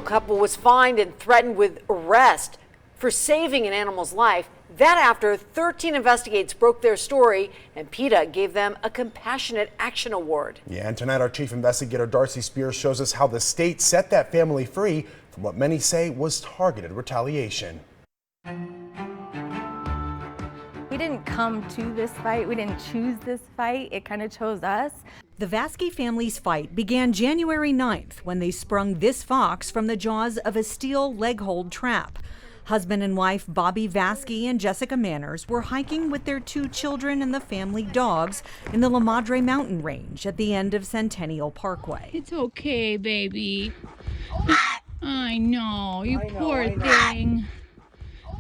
couple was fined and threatened with arrest for saving an animal's life. That after 13 investigators broke their story and PETA gave them a Compassionate Action Award. Yeah, and tonight our chief investigator Darcy Spears shows us how the state set that family free from what many say was targeted retaliation. We didn't come to this fight. We didn't choose this fight. It kind of chose us. The Vasky family's fight began January 9th when they sprung this fox from the jaws of a steel leg-hold trap. Husband and wife Bobby Vasky and Jessica Manners were hiking with their 2 children and the family dogs in the La Madre mountain range at the end of Centennial Parkway. It's okay, baby. I know, you poor thing.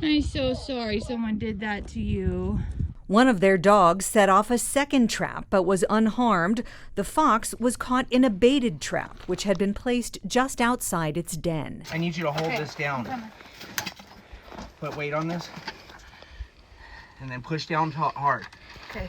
I'm so sorry someone did that to you. One of their dogs set off a second trap but was unharmed. The fox was caught in a baited trap, which had been placed just outside its den. I need you to hold this down. Put weight on this. And then push down hard. Okay.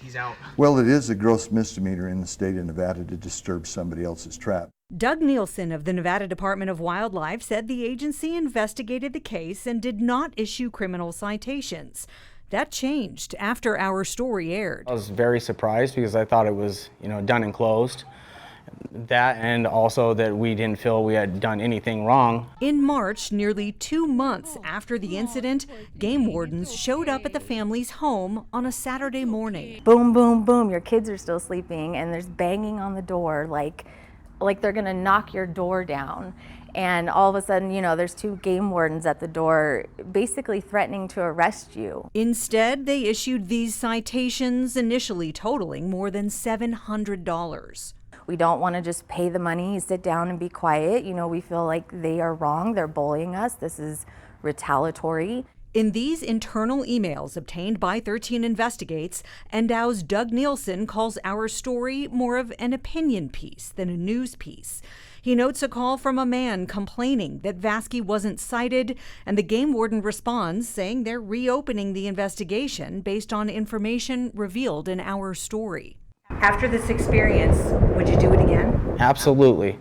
He's out. Well, it is a gross misdemeanor in the state of Nevada to disturb somebody else's trap. Doug Nielsen of the Nevada Department of Wildlife said the agency investigated the case and did not issue criminal citations. That changed after our story aired. I was very surprised because I thought it was, done and closed. That, and also that we didn't feel we had done anything wrong. In March, nearly 2 months after the incident, game wardens showed up at the family's home on a Saturday morning. Boom, boom, boom. Your kids are still sleeping and there's banging on the door like they're gonna knock your door down. And all of a sudden, there's 2 game wardens at the door basically threatening to arrest you. Instead, they issued these citations, initially totaling more than $700. We don't want to just pay the money, sit down and be quiet. We feel like they are wrong. They're bullying us. This is retaliatory. In these internal emails obtained by 13 Investigates, Endow's Doug Nielsen calls our story more of an opinion piece than a news piece. He notes a call from a man complaining that Vasky wasn't cited, and the game warden responds saying they're reopening the investigation based on information revealed in our story. After this experience, would you do it again? Absolutely.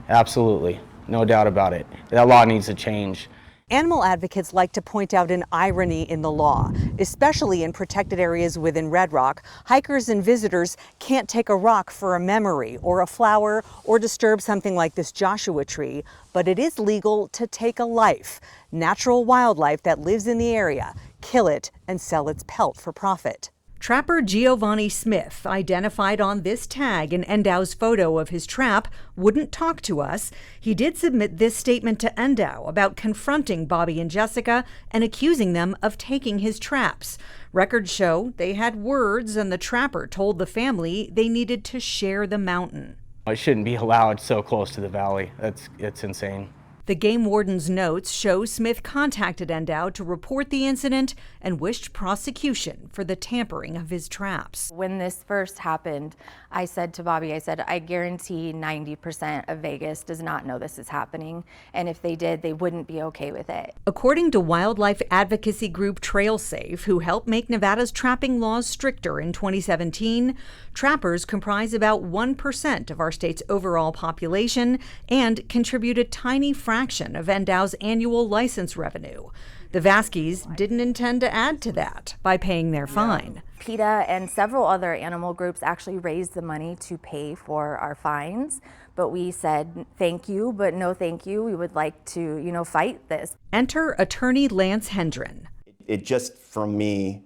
Absolutely. No doubt about it. That law needs to change. Animal advocates like to point out an irony in the law, especially in protected areas within Red Rock. Hikers and visitors can't take a rock for a memory or a flower or disturb something like this Joshua tree, but it is legal to take a life, natural wildlife that lives in the area, kill it, and sell its pelt for profit. Trapper Giovanni Smith, identified on this tag in Endow's photo of his trap, wouldn't talk to us. He did submit this statement to Endow about confronting Bobby and Jessica and accusing them of taking his traps. Records show they had words, and the trapper told the family they needed to share the mountain. It shouldn't be allowed so close to the valley. It's insane. The game warden's notes show Smith contacted Endow to report the incident and wished prosecution for the tampering of his traps. When this first happened, I said to Bobby, I guarantee 90% of Vegas does not know this is happening. And if they did, they wouldn't be okay with it. According to wildlife advocacy group TrailSafe, who helped make Nevada's trapping laws stricter in 2017, trappers comprise about 1% of our state's overall population and contribute a tiny fraction of Endow's annual license revenue. The Vaskys didn't intend to add to that by paying their fine. PETA and several other animal groups actually raised the money to pay for our fines, but we said thank you, but no thank you. We would like to, fight this. Enter attorney Lance Hendren. It just, from me,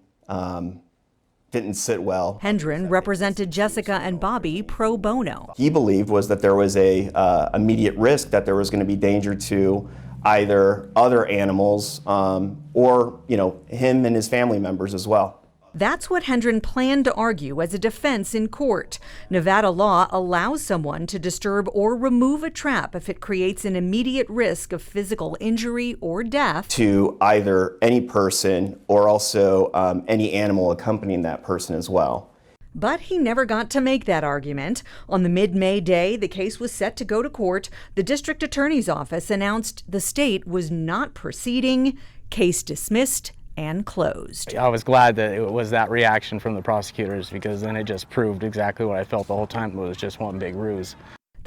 didn't sit well. Hendren represented Jessica and Bobby pro bono. He believed was that there was a immediate risk that there was going to be danger to either other animals or him and his family members as well. That's what Hendren planned to argue as a defense in court. Nevada law allows someone to disturb or remove a trap if it creates an immediate risk of physical injury or death to either any person or also any animal accompanying that person as well. But he never got to make that argument. On the mid-May day the case was set to go to court, the district attorney's office announced the state was not proceeding. Case dismissed and closed. I was glad that it was that reaction from the prosecutors, because then it just proved exactly what I felt the whole time. It was just one big ruse.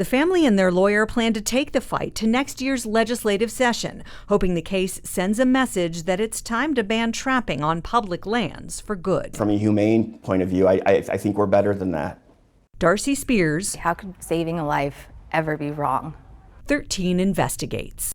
The family and their lawyer plan to take the fight to next year's legislative session, hoping the case sends a message that it's time to ban trapping on public lands for good. From a humane point of view, I think we're better than that. Darcy Spears, How could saving a life ever be wrong? 13 Investigates.